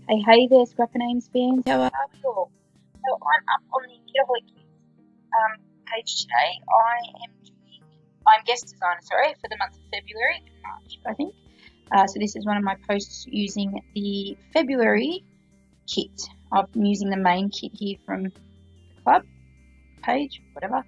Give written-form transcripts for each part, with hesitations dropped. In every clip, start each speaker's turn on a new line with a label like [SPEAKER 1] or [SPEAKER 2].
[SPEAKER 1] Hey there, Scrap and Ames fans. How are we all? So I'm up on the Kitaholic Kits page today. I'm guest designer, for the month of February and March, I think. So this is one of my posts using the February kit. I'm using the main kit here from the club page, whatever.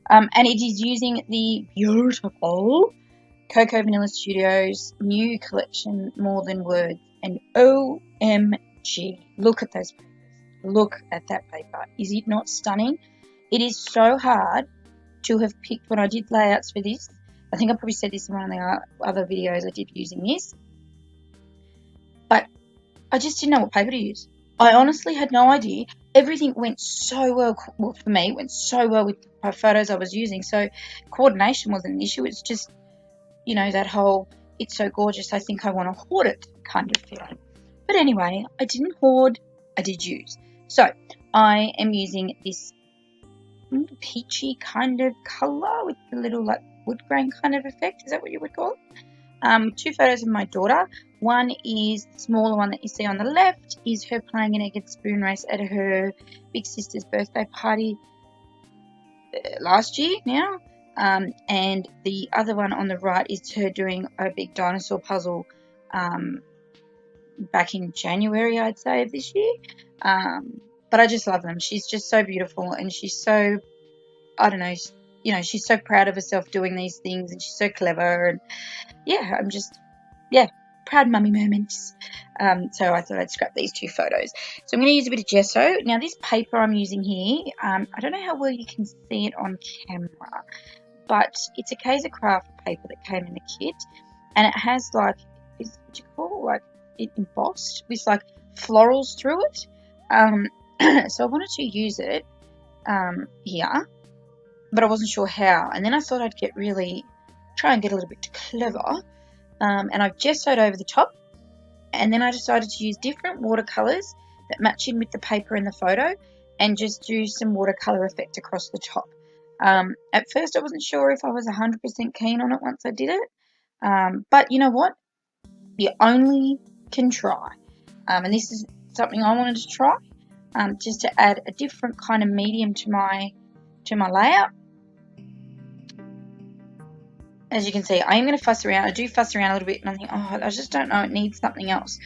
[SPEAKER 1] And it is using the beautiful Cocoa Vanilla Studios new collection, More Than Words. And OMG, look at those papers. Look at that paper. Is it not stunning? It is so hard to have picked when I did layouts for this. I think I probably said this in one of the other videos I did using this. But I just didn't know what paper to use. I honestly had no idea. Everything went so well for me. It went so well with my photos I was using. So coordination wasn't an issue. It's just, that whole, it's so gorgeous, I think I want to hoard it kind of feeling. But anyway, I didn't hoard, I did use. So I am using this peachy kind of colour with a little like wood grain kind of effect. Is that what you would call it? Two photos of my daughter. One is the smaller one that you see on the left, is her playing an egg and spoon race at her big sister's birthday party last year now. And the other one on the right is her doing a big dinosaur puzzle back in January, I'd say, of this year. But I just love them. She's just so beautiful, and she's so, I don't know, she's so proud of herself doing these things, and she's so clever, and yeah, I'm just, proud mummy moments. So I thought I'd scrap these two photos. So I'm going to use a bit of gesso. Now this paper I'm using here, I don't know how well you can see it on camera, but it's a Kaiser Craft paper that came in the kit, and it has like, it embossed with like florals through it. So I wanted to use it here, but I wasn't sure how. And then I thought I'd try and get a little bit clever. And I've gessoed over the top. And then I decided to use different watercolours that match in with the paper in the photo and just do some watercolour effect across the top. At first I wasn't sure if I was 100% keen on it once I did it. But you know what? You only can try. And this is something I wanted to try, just to add a different kind of medium to my layout. As you can see, I am going to fuss around. I do fuss around a little bit, and I think, I just don't know, it needs something else.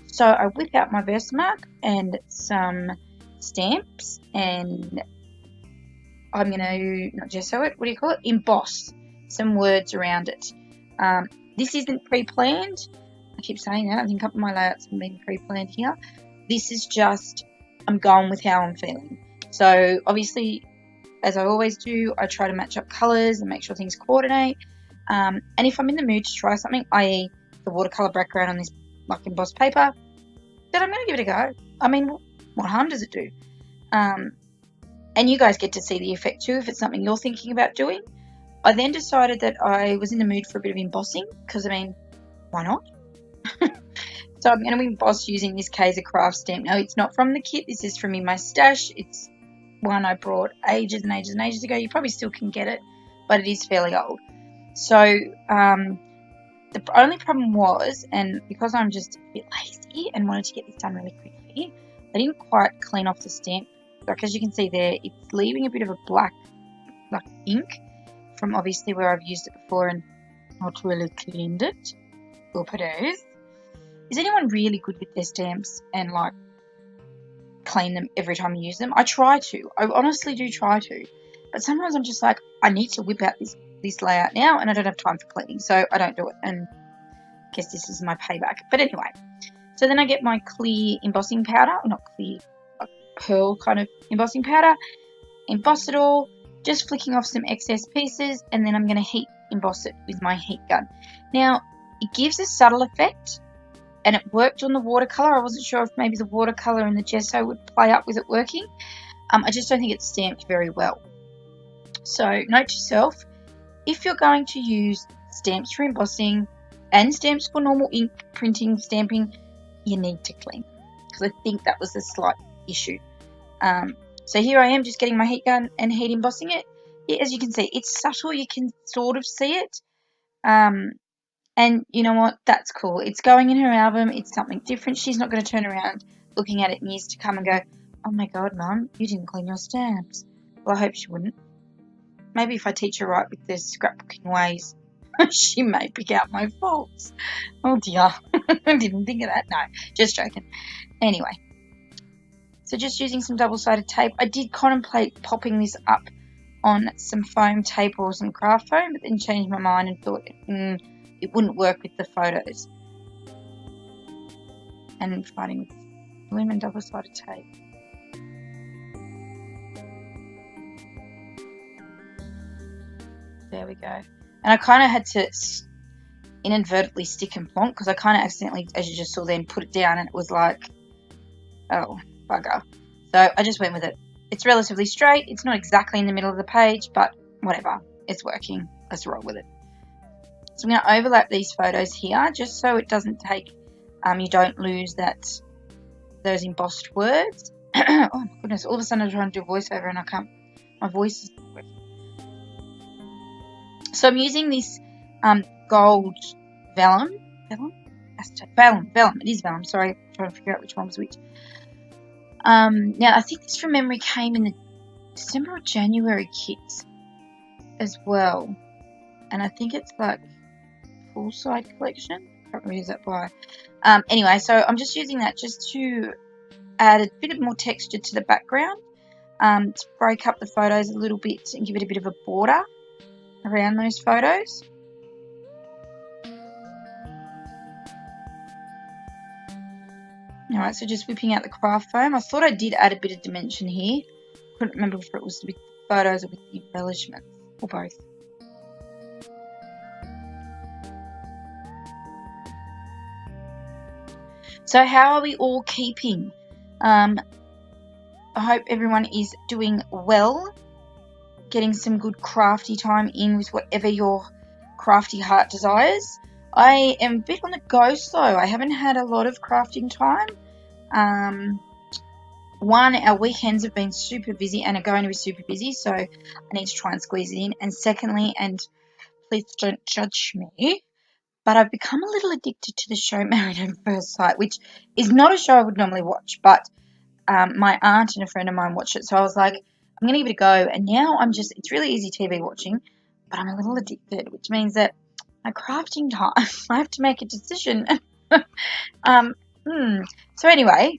[SPEAKER 1] So I whip out my Versamark and some stamps, and I'm going to, not gesso it, what do you call it? Emboss some words around it. This isn't pre-planned. I keep saying that. I think a couple of my layouts have been pre-planned here. This is just, I'm going with how I'm feeling. So obviously, as I always do, I try to match up colours and make sure things coordinate. And if I'm in the mood to try something, i.e. the watercolour background on this like embossed paper, then I'm going to give it a go. I mean, what harm does it do? And you guys get to see the effect too if it's something you're thinking about doing. I then decided that I was in the mood for a bit of embossing because, I mean, why not? So I'm going to emboss using this Kaiser Craft stamp. Now, it's not from the kit. This is from in my stash. It's one I brought ages and ages and ages ago. You probably still can get it, but it is fairly old. So the only problem was, and because I'm just a bit lazy and wanted to get this done really quickly, I didn't quite clean off the stamp. Like, as you can see there, it's leaving a bit of a black like ink from obviously where I've used it before and not really cleaned it. Oop, it is. Is anyone really good with their stamps and like clean them every time you use them? I try to. I honestly do try to. But sometimes I'm just like, I need to whip out this layout now and I don't have time for cleaning. So I don't do it. And I guess this is my payback. But anyway, so then I get my clear embossing powder. Not clear, like pearl kind of embossing powder. Emboss it all. Just flicking off some excess pieces. And then I'm going to heat emboss it with my heat gun. Now, it gives a subtle effect. And it worked on the watercolour. I wasn't sure if maybe the watercolour and the gesso would play up with it working. I just don't think it's stamped very well. So note to self, if you're going to use stamps for embossing and stamps for normal ink printing, stamping, you need to clean. Because I think that was a slight issue. So here I am just getting my heat gun and heat embossing it. Yeah, as you can see, it's subtle. You can sort of see it. And you know what? That's cool. It's going in her album. It's something different. She's not going to turn around looking at it in years to come and go, oh my God, Mum, you didn't clean your stamps. Well, I hope she wouldn't. Maybe if I teach her right with the scrapbooking ways, she may pick out my faults. Oh dear. I didn't think of that. No, just joking. Anyway, so just using some double-sided tape. I did contemplate popping this up on some foam tape or some craft foam, but then changed my mind and thought it wouldn't work with the photos. And fighting with glue and double-sided tape. There we go. And I kind of had to inadvertently stick and plonk because I kind of accidentally, as you just saw then, put it down and it was like, oh, bugger. So I just went with it. It's relatively straight. It's not exactly in the middle of the page, but whatever. It's working. Let's roll with it. So I'm going to overlap these photos here just so it doesn't take, you don't lose those embossed words. Oh my goodness, all of a sudden I'm trying to do a voiceover and I can't, my voice is not working. So I'm using this gold vellum. Vellum? Vellum. It is vellum. Sorry, I'm trying to figure out which one was which. Now, I think this from memory came in the December or January kits as well. And I think it's like full side collection. I can't remember who's that by. Anyway, so I'm just using that just to add a bit more texture to the background. To break up the photos a little bit and give it a bit of a border around those photos. Alright, so just whipping out the craft foam. I thought I did add a bit of dimension here. Couldn't remember if it was with the photos or with the embellishments, or both. So how are we all keeping? I hope everyone is doing well, getting some good crafty time in with whatever your crafty heart desires. I am a bit on the go slow. I haven't had a lot of crafting time. One, our weekends have been super busy and are going to be super busy, so I need to try and squeeze it in. And secondly, and please don't judge me, but I've become a little addicted to the show Married at First Sight, which is not a show I would normally watch, but my aunt and a friend of mine watched it, so I was like, I'm going to give it a go. And now it's really easy TV watching, but I'm a little addicted, which means that my crafting time, I have to make a decision. So anyway,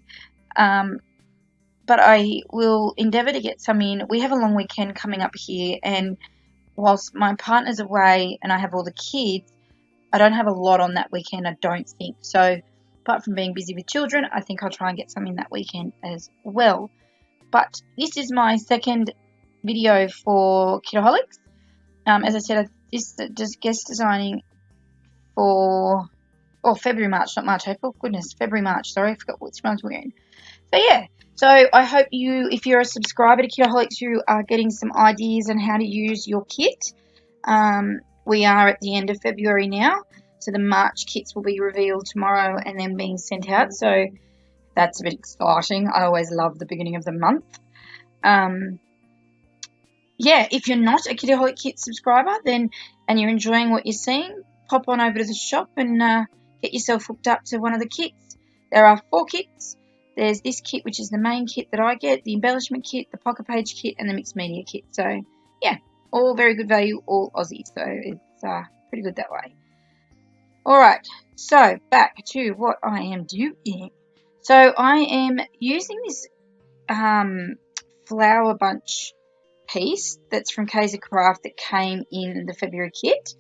[SPEAKER 1] but I will endeavour to get some in. We have a long weekend coming up here, and whilst my partner's away and I have all the kids, I don't have a lot on that weekend, I don't think. So apart from being busy with children, I think I'll try and get some in that weekend as well. But this is my second video for Kitaholics. As I said, this is guest designing for February, March, not March, April. Goodness, February, March. Sorry, I forgot which month we're in. So yeah, so I hope you, if you're a subscriber to Kitaholics, you are getting some ideas on how to use your kit. We are at the end of February now, so the March kits will be revealed tomorrow and then being sent out. So that's a bit exciting. I always love the beginning of the month. Yeah, if you're not a Kitaholic Kits subscriber, and you're enjoying what you're seeing, pop on over to the shop and get yourself hooked up to one of the kits. There are 4 kits. There's this kit, which is the main kit that I get, the embellishment kit, the pocket page kit, and the mixed media kit. So, yeah, all very good value, all Aussie. So, it's pretty good that way. Alright, so back to what I am doing. So, I am using this flower bunch piece that's from Kaiser Craft that came in the February kit.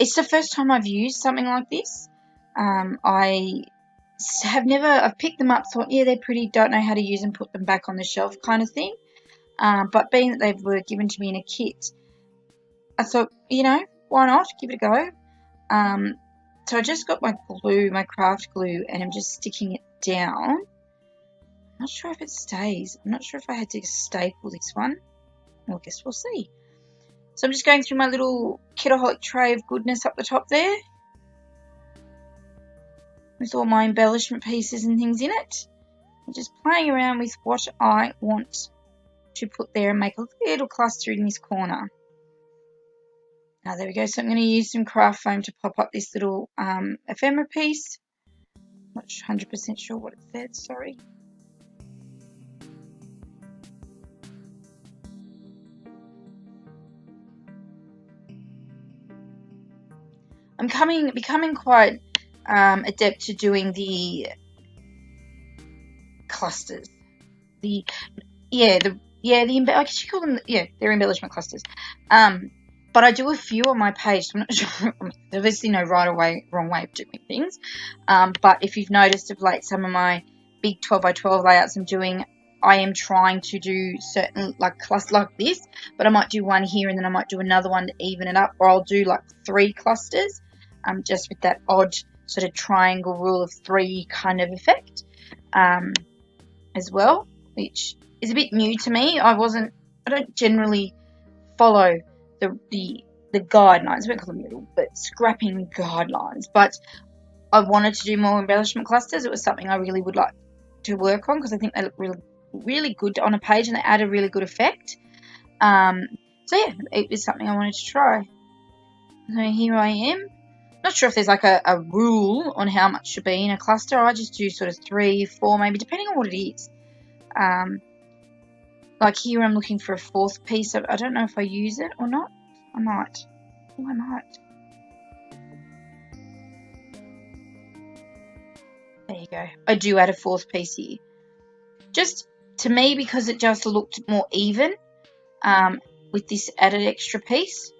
[SPEAKER 1] It's the first time I've used something like this. I've picked them up, thought, yeah, they're pretty, don't know how to use them, put them back on the shelf kind of thing. But being that they were given to me in a kit, I thought, why not? Give it a go. So I just got my glue, my craft glue, and I'm just sticking it down. I'm not sure if it stays. I'm not sure if I had to staple this one. Well, I guess we'll see. So I'm just going through my little Kitaholic tray of goodness up the top there, with all my embellishment pieces and things in it. I'm just playing around with what I want to put there and make a little cluster in this corner. There we go. So I'm going to use some craft foam to pop up this little ephemera piece. Not 100% sure what it said, sorry. I'm becoming quite adept to doing the clusters. I guess you call them, they're embellishment clusters. But I do a few on my page, so I'm not sure. There's obviously no right or wrong way of doing things. But if you've noticed of late, some of my big 12x12 layouts I'm doing, I am trying to do certain like clusters like this, but I might do one here and then I might do another one to even it up, or I'll do like 3 clusters, just with that odd sort of triangle rule of 3 kind of effect, as well, which is a bit new to me. I don't generally follow the guidelines. I won't call them little, but scrapping guidelines. But I wanted to do more embellishment clusters. It was something I really would like to work on because I think they look really, really good on a page and they add a really good effect. So yeah, it was something I wanted to try. So here I am. Not sure if there's like a rule on how much should be in a cluster. I just do sort of 3, 4 maybe, depending on what it is. Like here I'm looking for a 4th piece. I don't know if I use it or not. I might. Oh, I might. There you go. I do add a 4th piece here. Just to me, because it just looked more even with this added extra piece.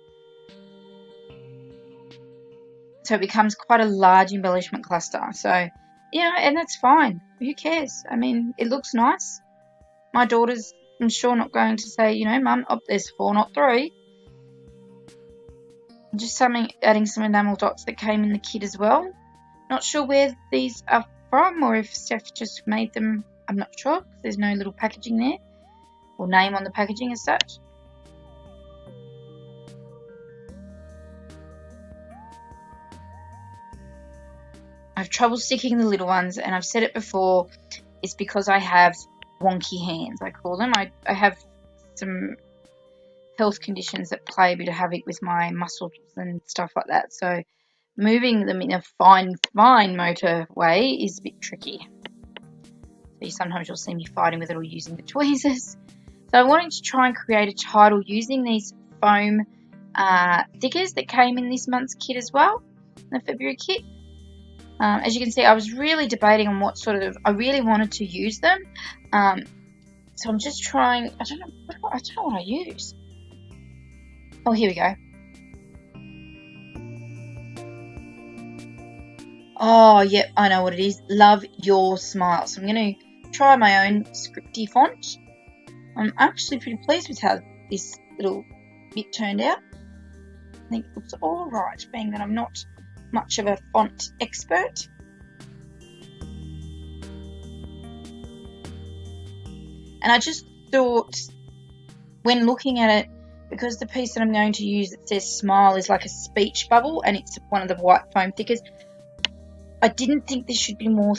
[SPEAKER 1] So it becomes quite a large embellishment cluster. So, and that's fine. Who cares? I mean, it looks nice. My daughter's, I'm sure, not going to say, Mum, there's 4, not 3. Just adding some enamel dots that came in the kit as well. Not sure where these are from or if Steph just made them. I'm not sure because there's no little packaging there or name on the packaging as such. I have trouble sticking the little ones, and I've said it before, it's because I have wonky hands, I call them. I have some health conditions that play a bit of havoc with my muscles and stuff like that, so moving them in a fine motor way is a bit tricky. So sometimes you'll see me fighting with it or using the tweezers. So I wanted to try and create a title using these foam stickers that came in this month's kit as well, the February kit. As you can see, I was really debating on what I really wanted to use them. So I'm just trying, I don't know what I use. Oh, here we go. Oh, yep, I know what it is. Love Your Smile. So I'm going to try my own scripty font. I'm actually pretty pleased with how this little bit turned out. I think it looks all right, being that I'm not much of a font expert. And I just thought, when looking at it, because the piece that I'm going to use that says smile is like a speech bubble and it's one of the white foam thickers, I didn't think this should be more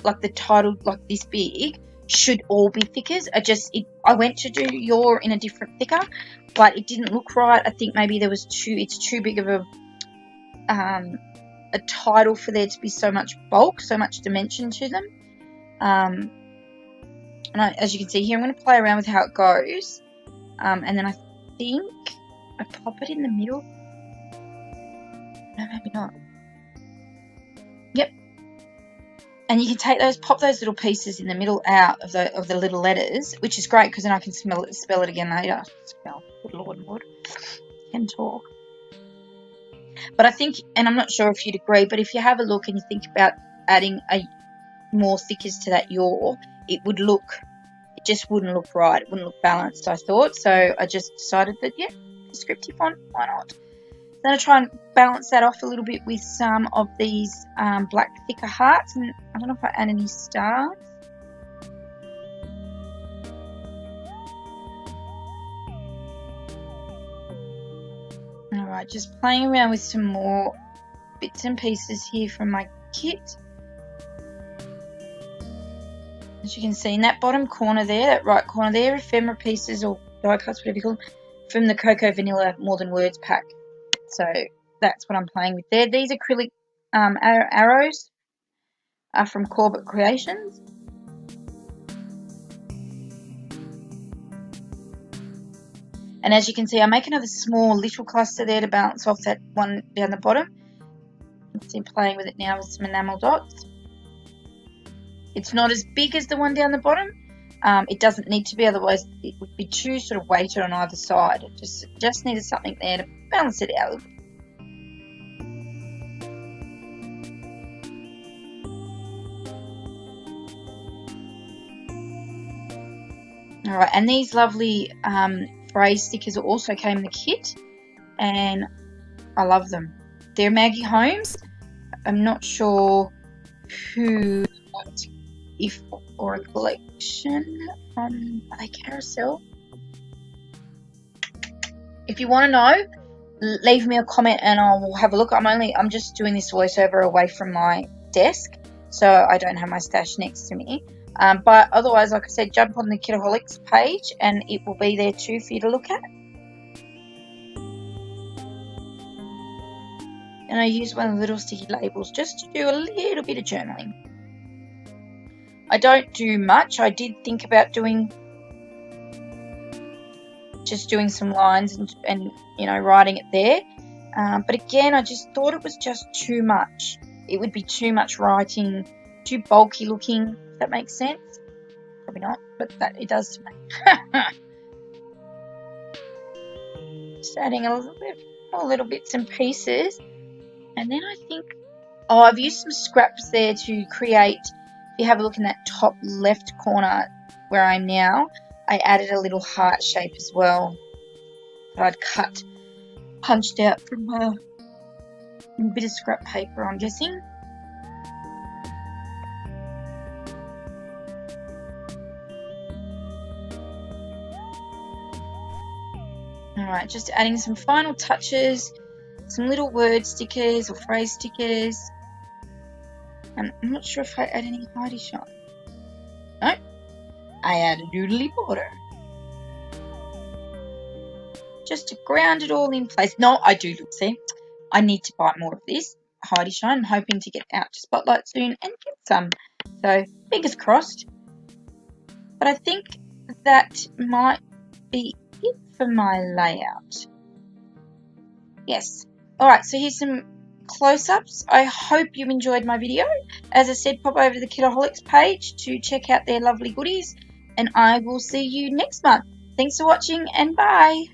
[SPEAKER 1] like the title, like this big, should all be thickers. I went to do your in a different thicker, but it didn't look right. I think maybe it's too big of a title for there to be so much bulk, so much dimension to them. And as you can see here, I'm going to play around with how it goes. And then I think I pop it in the middle. No, maybe not. Yep. And you can pop those little pieces in the middle out of the little letters, which is great because then I can spell it again later. Good Lord, Lord. Can talk. But I think, and I'm not sure if you'd agree, but if you have a look and you think about adding more thickers to that it just wouldn't look right. It wouldn't look balanced, I thought. So I just decided that, the scripty font, why not? Then I try and balance that off a little bit with some of these black thicker hearts. And I don't know if I add any stars. Alright, just playing around with some more bits and pieces here from my kit. As you can see in that bottom corner there, that right corner there, ephemera pieces or die cuts, whatever you call them, from the Cocoa Vanilla More Than Words pack. So that's what I'm playing with there. These acrylic arrows are from Corbett Creations. And as you can see, I make another small little cluster there to balance off that one down the bottom. You can see playing with it now with some enamel dots. It's not as big as the one down the bottom. It doesn't need to be, otherwise it would be too sort of weighted on either side. It just needed something there to balance it out a little bit. Alright, and these lovely phrase stickers also came in the kit, and I love them. They're Maggie Holmes. I'm not sure who, if or a collection from, are they Carousel? If you want to know, leave me a comment and I'll have a look. I'm just doing this voiceover away from my desk, so I don't have my stash next to me. But otherwise, like I said, jump on the Kitaholics page and it will be there too for you to look at. And I use one of the little sticky labels just to do a little bit of journaling. I don't do much. I did think about doing some lines and you know, writing it there. But again, I just thought it was just too much. It would be too much writing, too bulky looking, if that makes sense. Probably not, but that it does to me. Just adding a little bit more little bits and pieces. And then I think, I've used some scraps there to create, if you have a look in that top left corner where I'm now, I added a little heart shape as well that I'd punched out from a bit of scrap paper, I'm guessing. Alright, just adding some final touches, some little word stickers or phrase stickers. And I'm not sure if I add any Heidi shine. No, I add a doodly border. Just to ground it all in place. No, I do, see, I need to buy more of this Heidi shine. I'm hoping to get out to Spotlight soon and get some. So, fingers crossed. But I think that might be it for my layout. Yes. Alright, so here's some close-ups. I hope you enjoyed my video. As I said, pop over to the Kitaholics page to check out their lovely goodies, and I will see you next month. Thanks for watching, and bye.